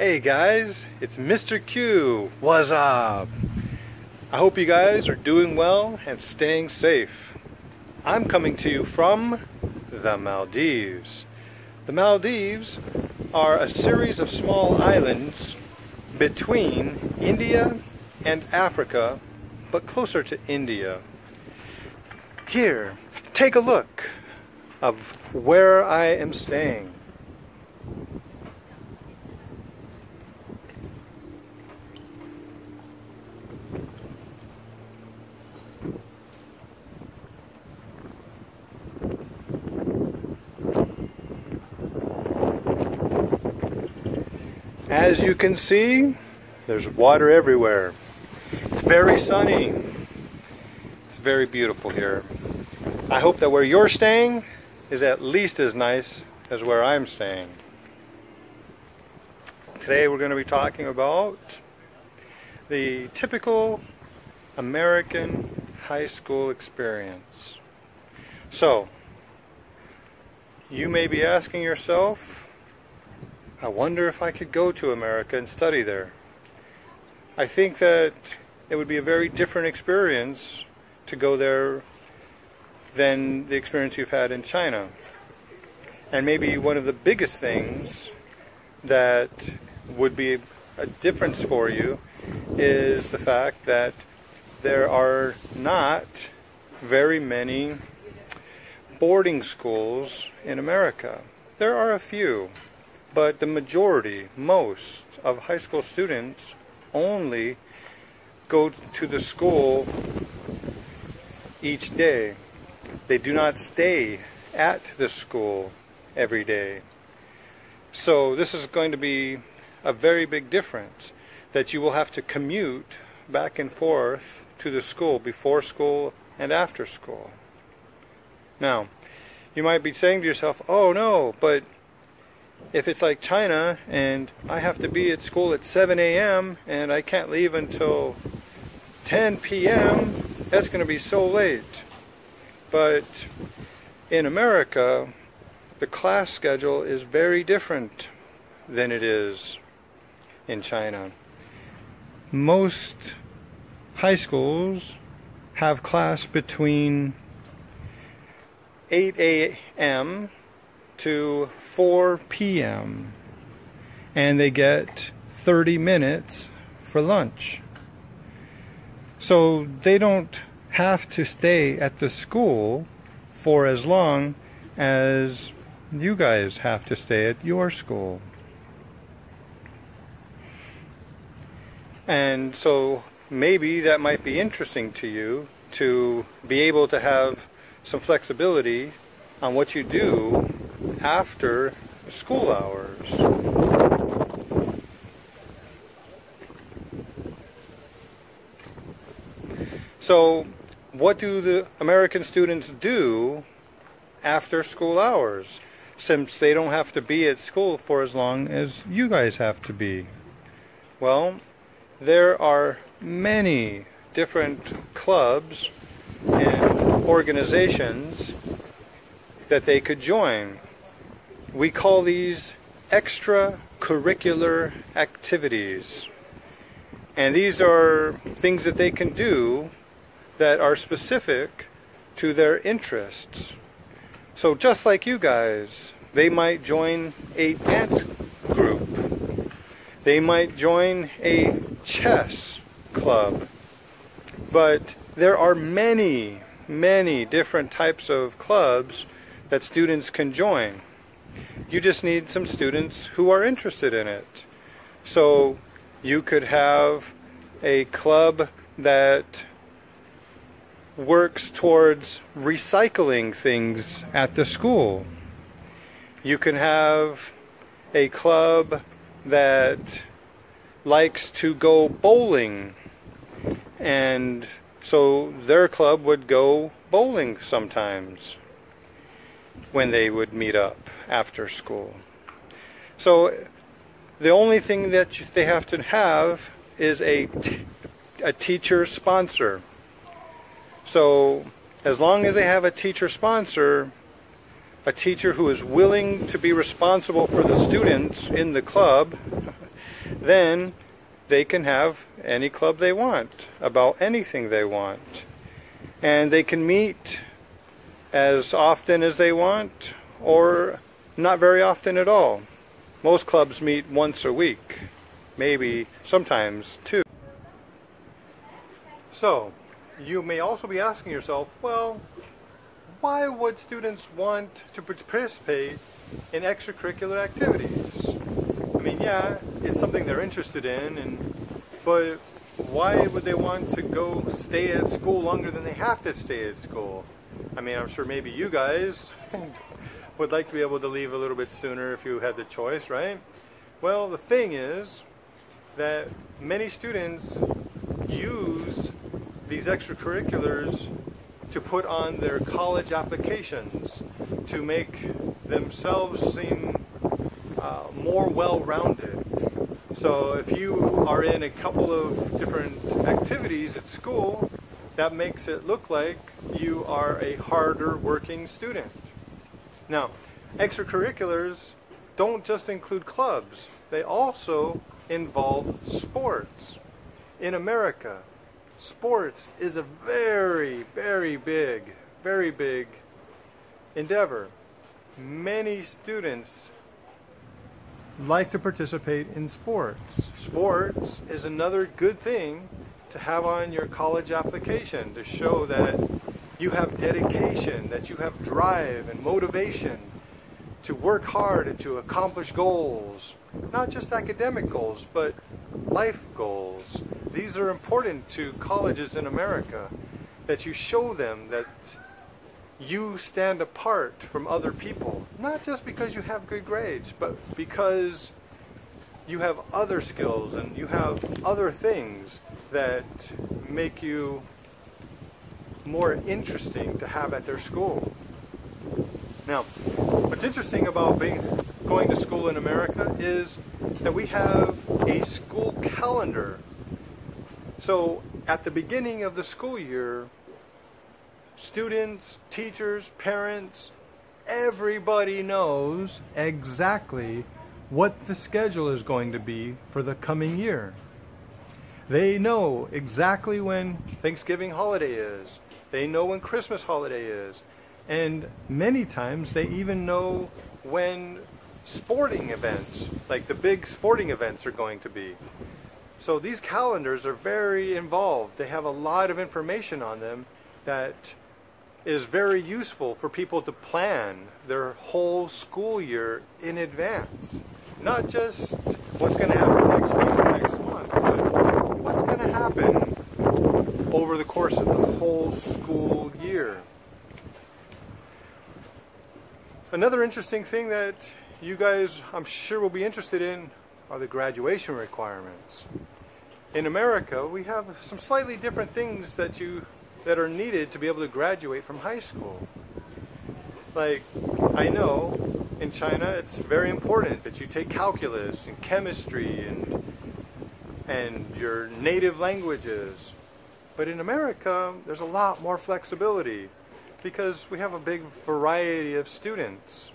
Hey guys, it's Mr. Q. What's up? I hope you guys are doing well and staying safe. I'm coming to you from the Maldives. The Maldives are a series of small islands between India and Africa, but closer to India. Here, take a look of where I am staying. As you can see, there's water everywhere. It's very sunny. It's very beautiful here. I hope that where you're staying is at least as nice as where I'm staying. Today we're going to be talking about the typical American high school experience. So, you may be asking yourself, I wonder if I could go to America and study there. I think that it would be a very different experience to go there than the experience you've had in China. And maybe one of the biggest things that would be a difference for you is the fact that there are not very many boarding schools in America. There are a few. But the majority, most of high school students only go to the school each day. They do not stay at the school every day. So this is going to be a very big difference, that you will have to commute back and forth to the school before school and after school. Now, you might be saying to yourself, oh no, but if it's like China and I have to be at school at 7 a.m. and I can't leave until 10 p.m., that's going to be so late. But in America, the class schedule is very different than it is in China. Most high schools have class between 8 a.m. to 4 p.m. and they get 30 minutes for lunch. So they don't have to stay at the school for as long as you guys have to stay at your school. And so maybe that might be interesting to you, to be able to have some flexibility on what you do after school hours. So, what do the American students do after school hours, since they don't have to be at school for as long as you guys have to be? Well, there are many different clubs and organizations that they could join. We call these extracurricular activities. And these are things that they can do that are specific to their interests. So just like you guys, they might join a dance group. They might join a chess club. But there are many, many different types of clubs that students can join. You just need some students who are interested in it. So you could have a club that works towards recycling things at the school. You can have a club that likes to go bowling, and so their club would go bowling sometimes when they would meet up after school. So the only thing that they have to have is a teacher sponsor. So as long as they have a teacher sponsor, a teacher who is willing to be responsible for the students in the club, then they can have any club they want about anything they want. And they can meet as often as they want or not very often at all. Most clubs meet once a week, maybe sometimes two. So, you may also be asking yourself, well, why would students want to participate in extracurricular activities? I mean, yeah, it's something they're interested in, but why would they want to go stay at school longer than they have to stay at school? I mean, I'm sure maybe you guys would like to be able to leave a little bit sooner if you had the choice, right? Well, the thing is that many students use these extracurriculars to put on their college applications to make themselves seem more well-rounded. So if you are in a couple of different activities at school, that makes it look like you are a harder working student. Now, extracurriculars don't just include clubs, they also involve sports. In America, sports is a very, very big endeavor. Many students like to participate in sports. Sports is another good thing to have on your college application to show that you have dedication, that you have drive and motivation to work hard and to accomplish goals. Not just academic goals, but life goals. These are important to colleges in America, that you show them that you stand apart from other people, not just because you have good grades, but because you have other skills and you have other things that make you more interesting to have at their school. Now, what's interesting about going to school in America is that we have a school calendar. So at the beginning of the school year, students, teachers, parents, everybody knows exactly what the schedule is going to be for the coming year. They know exactly when Thanksgiving holiday is. They know when Christmas holiday is. And many times they even know when sporting events, like the big sporting events, are going to be. So these calendars are very involved. They have a lot of information on them that is very useful for people to plan their whole school year in advance. Not just what's going to happen next week or next month, but what's going to happen over the course of the whole school year. Another interesting thing that you guys, I'm sure, will be interested in are the graduation requirements. In America, we have some slightly different things that are needed to be able to graduate from high school. Like, I know in China it's very important that you take calculus and chemistry and your native languages. But in America, there's a lot more flexibility because we have a big variety of students.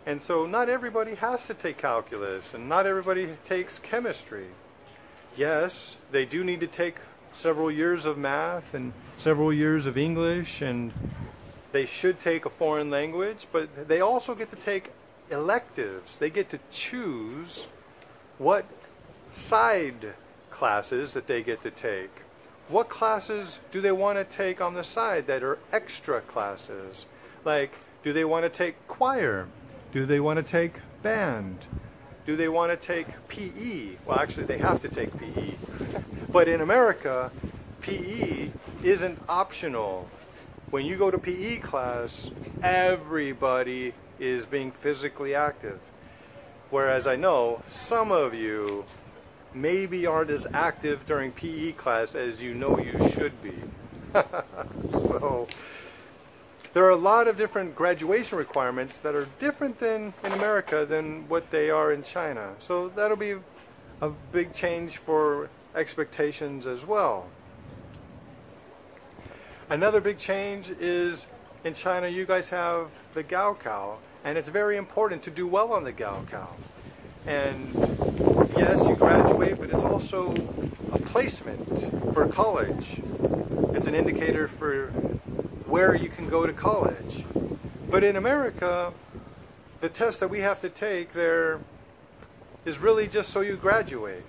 And so not everybody has to take calculus and not everybody takes chemistry. Yes, they do need to take several years of math and several years of English, and they should take a foreign language, but they also get to take electives. They get to choose what side classes that they get to take. What classes do they want to take on the side that are extra classes? Like, do they want to take choir? Do they want to take band? Do they want to take PE? Well, actually, they have to take PE. But in America, PE isn't optional. When you go to PE class, everybody is being physically active. Whereas I know some of you maybe aren't as active during PE class as you know you should be. So there are a lot of different graduation requirements that are different in America than what they are in China. So that'll be a big change for expectations as well. Another big change is in China you guys have the Gaokao, and it's very important to do well on the Gaokao. And yes, you graduate also a placement for college. It's an indicator for where you can go to college. But in America, the test that we have to take there is really just so you graduate.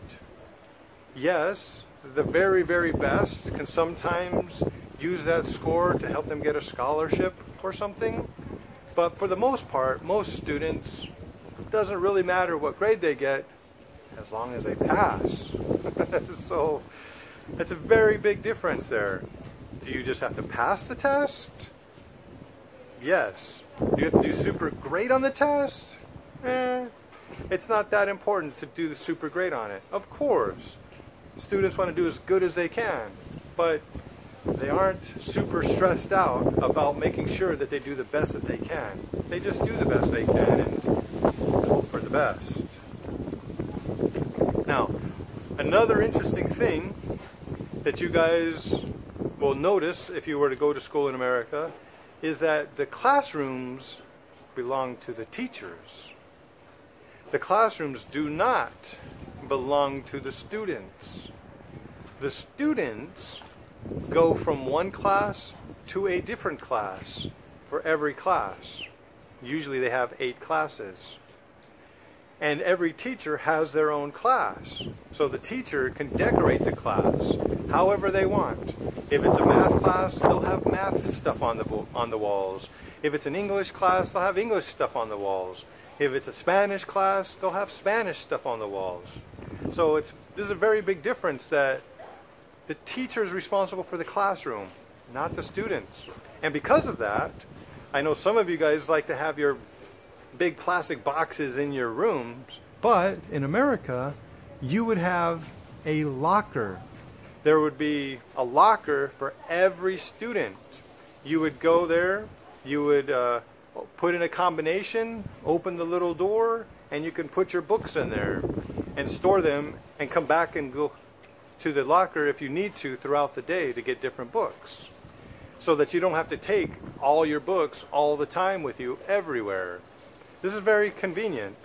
Yes, the very, very best can sometimes use that score to help them get a scholarship or something. But for the most part, most students, it doesn't really matter what grade they get as long as they pass. So it's a very big difference there. Do you just have to pass the test? Yes. Do you have to do super great on the test? It's not that important to do super great on it. Of course, students want to do as good as they can, but they aren't super stressed out about making sure that they do the best that they can. They just do the best they can and hope for the best. Now, another interesting thing that you guys will notice if you were to go to school in America is that the classrooms belong to the teachers. The classrooms do not belong to the students. The students go from one class to a different class for every class. Usually they have 8 classes. And every teacher has their own class. So the teacher can decorate the class however they want. If it's a math class, they'll have math stuff on the walls. If it's an English class, they'll have English stuff on the walls. If it's a Spanish class, they'll have Spanish stuff on the walls. So this is a very big difference that the teacher is responsible for the classroom, not the students. And because of that, I know some of you guys like to have your big plastic boxes in your rooms, but in America, you would have a locker. There would be a locker for every student. You would go there, you would put in a combination, open the little door, and you can put your books in there and store them and come back and go to the locker if you need to throughout the day to get different books, so that you don't have to take all your books all the time with you everywhere. This is very convenient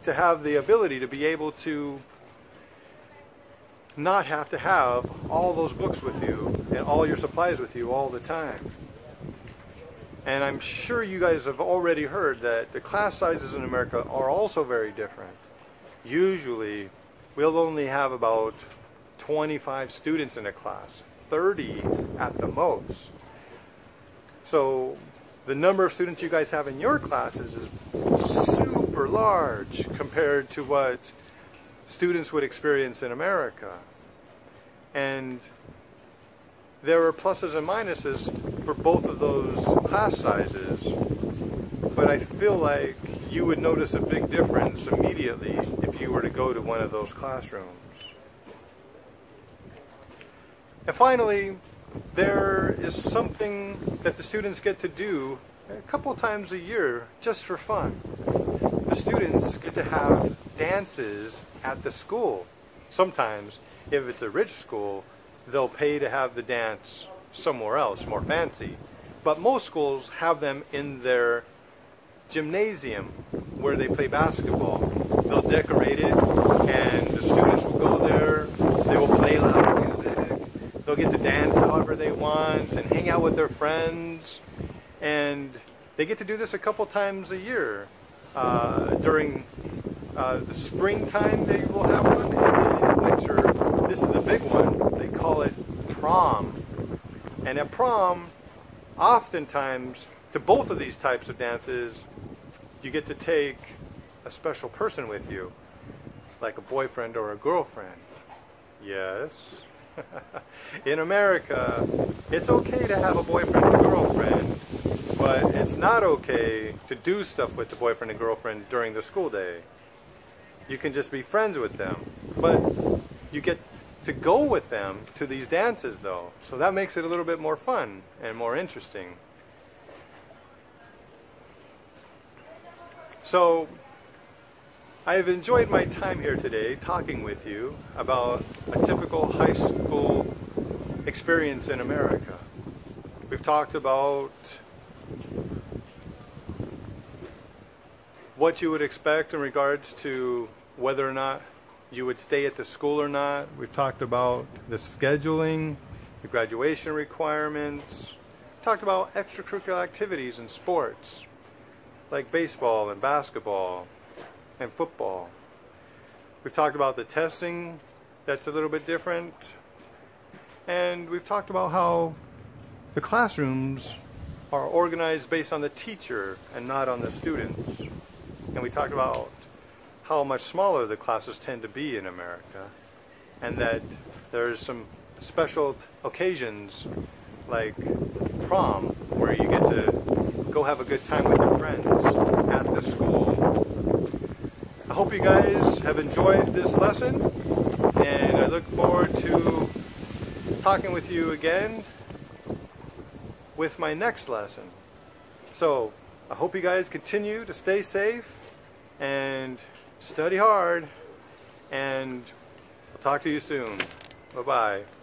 to have the ability to be able to not have to have all those books with you and all your supplies with you all the time. And I'm sure you guys have already heard that the class sizes in America are also very different. Usually, we'll only have about 25 students in a class, 30 at the most. So the number of students you guys have in your classes is super large compared to what students would experience in America. And there are pluses and minuses for both of those class sizes, but I feel like you would notice a big difference immediately if you were to go to one of those classrooms. And finally, there is something that the students get to do a couple times a year just for fun. The students get to have dances at the school. Sometimes, if it's a rich school, they'll pay to have the dance somewhere else, more fancy. But most schools have them in their gymnasium where they play basketball. They'll decorate it, and the students will go there. They will play loud music. They'll get to dance however they want and hang out with their friends. And they get to do this a couple times a year. During the springtime, they will have one, and in the winter, this is the big one. They call it prom. And at prom, oftentimes, to both of these types of dances, you get to take a special person with you, like a boyfriend or a girlfriend. Yes. In America, it's okay to have a boyfriend or girlfriend, but it's not okay to do stuff with the boyfriend and girlfriend during the school day. You can just be friends with them, but you get to go with them to these dances though, so that makes it a little bit more fun and more interesting. So I have enjoyed my time here today talking with you about a typical high school experience in America. We've talked about what you would expect in regards to whether or not you would stay at the school or not. We've talked about the scheduling, the graduation requirements, talked about extracurricular activities and sports like baseball and basketball and football. We've talked about the testing that's a little bit different, and we've talked about how the classrooms are organized based on the teacher and not on the students. And we talked about how much smaller the classes tend to be in America, and that there's some special occasions like prom where you get to go have a good time with your friends at the school. I hope you guys have enjoyed this lesson, and I look forward to talking with you again with my next lesson. So I hope you guys continue to stay safe and study hard, and I'll talk to you soon. Bye-bye.